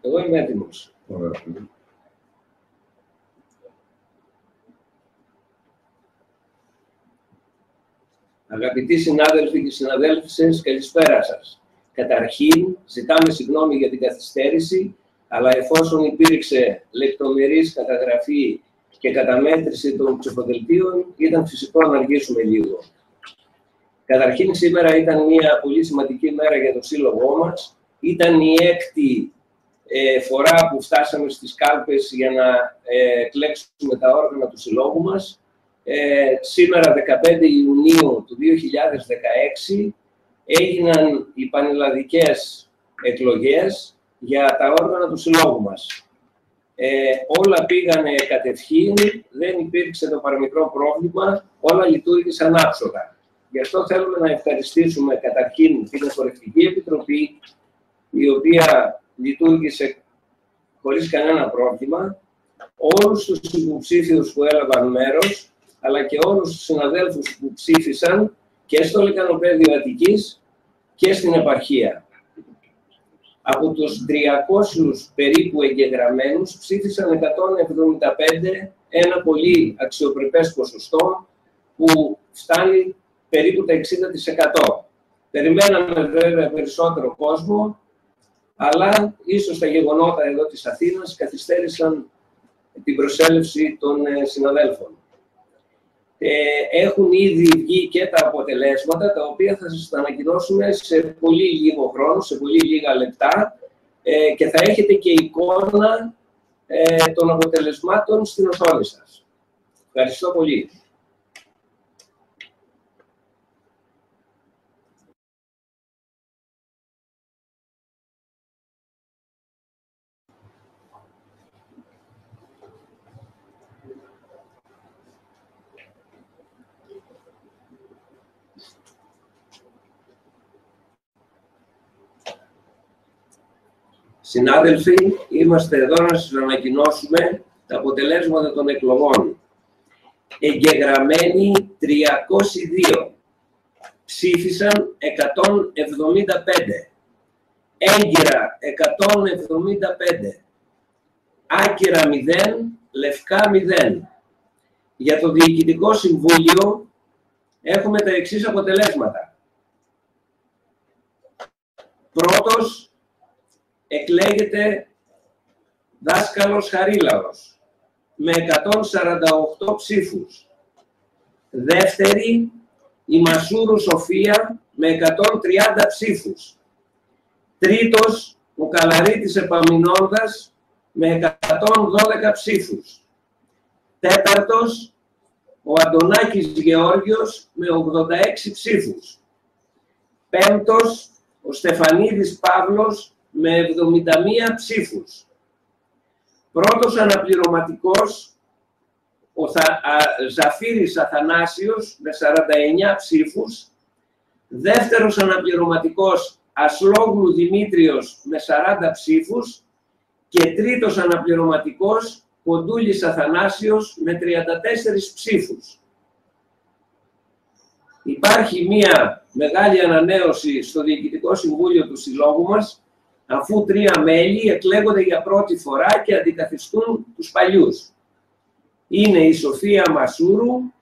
Εγώ είμαι έτοιμος. Αγαπητοί συνάδελφοι και συναδέλφισες, καλησπέρα σας. Καταρχήν, ζητάμε συγγνώμη για την καθυστέρηση, αλλά εφόσον υπήρξε λεπτομερής καταγραφή και καταμέτρηση των ψηφοδελτίων, ήταν φυσικό να αργήσουμε λίγο. Καταρχήν, σήμερα ήταν μια πολύ σημαντική μέρα για το σύλλογό μας. Ήταν η έκτη φορά που φτάσαμε στις κάλπες για να εκλέξουμε τα όργανα του συλλόγου μας. Σήμερα, 15 Ιουνίου του 2016, έγιναν οι πανελλαδικές εκλογές για τα όργανα του συλλόγου μας. Όλα πήγανε κατευχήν, δεν υπήρξε το παραμικρό πρόβλημα, όλα λειτουργήσαν άψογα. Γι' αυτό θέλουμε να ευχαριστήσουμε καταρχήν την Εφορευτική Επιτροπή, η οποία λειτουργήσε χωρίς κανένα πρόβλημα, όλους τους υποψήφιους που έλαβαν μέρος, αλλά και όλους τους συναδέλφους που ψήφισαν και στο Λυκανοπαίδιο Αττικής και στην επαρχία. Από τους 300 περίπου εγγεγραμμένους ψήφισαν 175, ένα πολύ αξιοπρεπές ποσοστό που φτάνει περίπου τα 60%. Περιμέναμε βέβαια περισσότερο κόσμο, αλλά ίσως τα γεγονότα εδώ της Αθήνας καθυστέρησαν την προσέλευση των συναδέλφων. Έχουν ήδη βγει και τα αποτελέσματα, τα οποία θα σας τα ανακοινώσουμε σε πολύ λίγο χρόνο, σε πολύ λίγα λεπτά, και θα έχετε και εικόνα των αποτελεσμάτων στην οθόνη σας. Ευχαριστώ πολύ. Συνάδελφοι, είμαστε εδώ να σας ανακοινώσουμε τα αποτελέσματα των εκλογών. Εγγεγραμμένοι 302, ψήφισαν 175, έγκυρα 175, άκυρα 0, λευκά 0. Για το Διοικητικό Συμβούλιο έχουμε τα εξής αποτελέσματα. Πρώτος εκλέγεται Δάσκαλος Χαρίλαος με 148 ψήφους. Δεύτερη, η Μασούρου Σοφία με 130 ψήφους. Τρίτος, ο Καλαρίτης Επαμεινώντας με 112 ψήφους. Τέταρτος, ο Αντωνάκης Γεώργιος με 86 ψήφους. Πέμπτος, ο Στεφανίδης Παύλος με 71 ψήφους. Πρώτος αναπληρωματικός, ο Ζαφύρης Αθανάσιος με 49 ψήφους. Δεύτερος αναπληρωματικός, Ασλόγλου Δημήτριος με 40 ψήφους. Και τρίτος αναπληρωματικός, Κοντούλης Αθανάσιος με 34 ψήφους. Υπάρχει μία μεγάλη ανανέωση στο Διοικητικό Συμβούλιο του Συλλόγου μας, αφού 3 μέλη εκλέγονται για πρώτη φορά και αντικαθιστούν τους παλιούς. Είναι η Σοφία Μασούρου,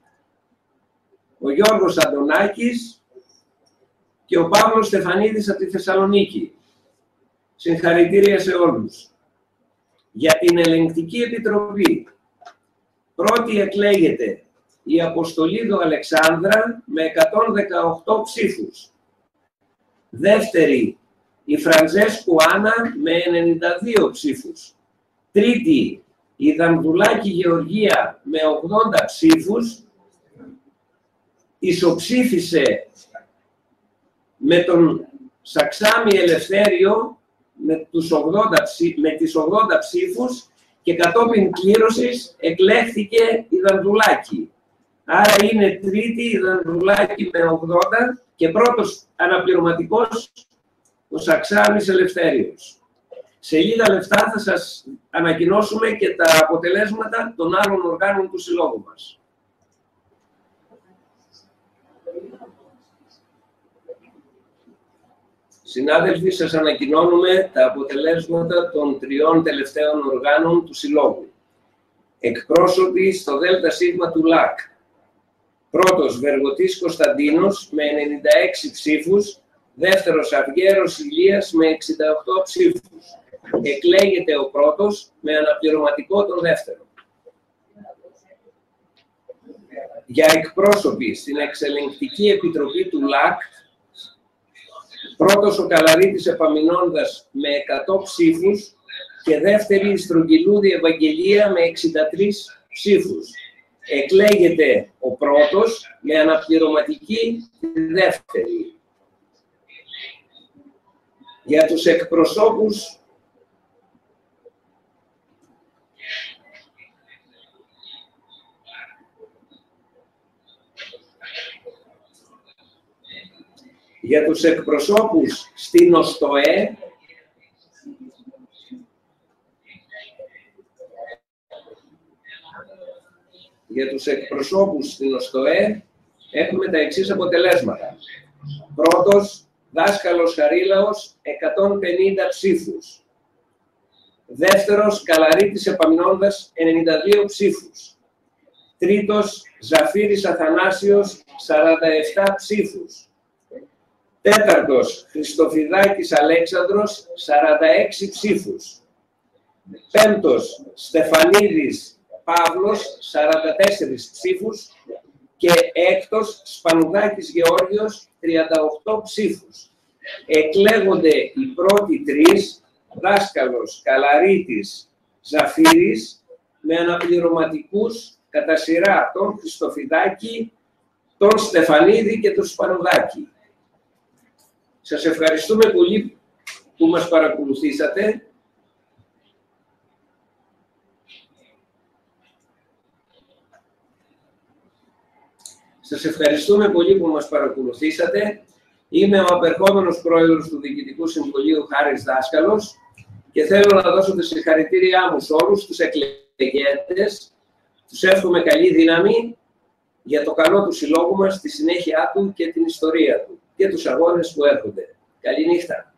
ο Γιώργος Αντωνάκης και ο Παύλος Στεφανίδης από τη Θεσσαλονίκη. Συγχαρητήρια σε όλους. Για την Ελεγκτική Επιτροπή, πρώτη εκλέγεται η Αποστολίδου Αλεξάνδρα με 118 ψήφους. Δεύτερη, η Φραντζέσκου Άννα με 92 ψήφους. Τρίτη, η Δανδουλάκη Γεωργία με 80 ψήφους. Ισοψήφισε με τον Σαξάμι Ελευθέριο με τις 80 ψήφους και κατόπιν κλήρωσης εκλέχθηκε η Δανδουλάκη. Άρα είναι τρίτη η Δανδουλάκη με 80 και πρώτος αναπληρωματικός ο Σαξάμις Ελευθέριος. Σε λίγα λεπτά θα σας ανακοινώσουμε και τα αποτελέσματα των άλλων οργάνων του Συλλόγου μας. Συνάδελφοι, σας ανακοινώνουμε τα αποτελέσματα των 3 τελευταίων οργάνων του Συλλόγου. Εκπρόσωποι στο ΔΣ του ΛΑΚ. Πρώτος, Βεργοτής Κωνσταντίνος με 96 ψήφους. Δεύτερος, Αυγέρος Ηλίας με 68 ψήφους. Εκλέγεται ο πρώτος με αναπληρωματικό τον δεύτερο. Για εκπρόσωποι στην Εξελεγκτική Επιτροπή του ΛΑΚ, πρώτος ο Καλαρίτης Επαμεινώντας με 100 ψήφους και δεύτερη η Στρογγυλούδη Ευαγγελία με 63 ψήφους. Εκλέγεται ο πρώτος με αναπληρωματική τη δεύτερη. Για τους εκπροσώπους στην ΟΣΤΟΕ, έχουμε τα εξής αποτελέσματα. Πρώτος, Δάσκαλος Χαρίλαος, 150 ψήφους. Δεύτερος, Καλαρίτης Επαμεινώντας, 92 ψήφους. Τρίτος, Ζαφύρης Αθανάσιος, 47 ψήφους. Τέταρτος, Χριστοφιδάκης Αλέξανδρος, 46 ψήφους. Πέμπτος, Στεφανίδης Παύλος, 44 ψήφους. Και έκτος, Σπανουδάκης Γεώργιος, 38 ψήφους. Εκλέγονται οι πρώτοι τρεις, Δάσκαλος, Καλαρίτης, Ζαφύρης, με αναπληρωματικούς κατά σειρά τον Χριστοφιδάκη, τον Στεφανίδη και τον Σπανουδάκη. Σας ευχαριστούμε πολύ που μας παρακολουθήσατε. Είμαι ο απερχόμενος πρόεδρος του Διοικητικού Συμβουλίου Χάρης Δάσκαλος και θέλω να δώσω τα συγχαρητήριά μου σε όλους τους εκλεγέντες. Τους εύχομαι καλή δύναμη για το καλό του συλλόγου μας, τη συνέχεια του και την ιστορία του και τους αγώνες που έρχονται. Καληνύχτα.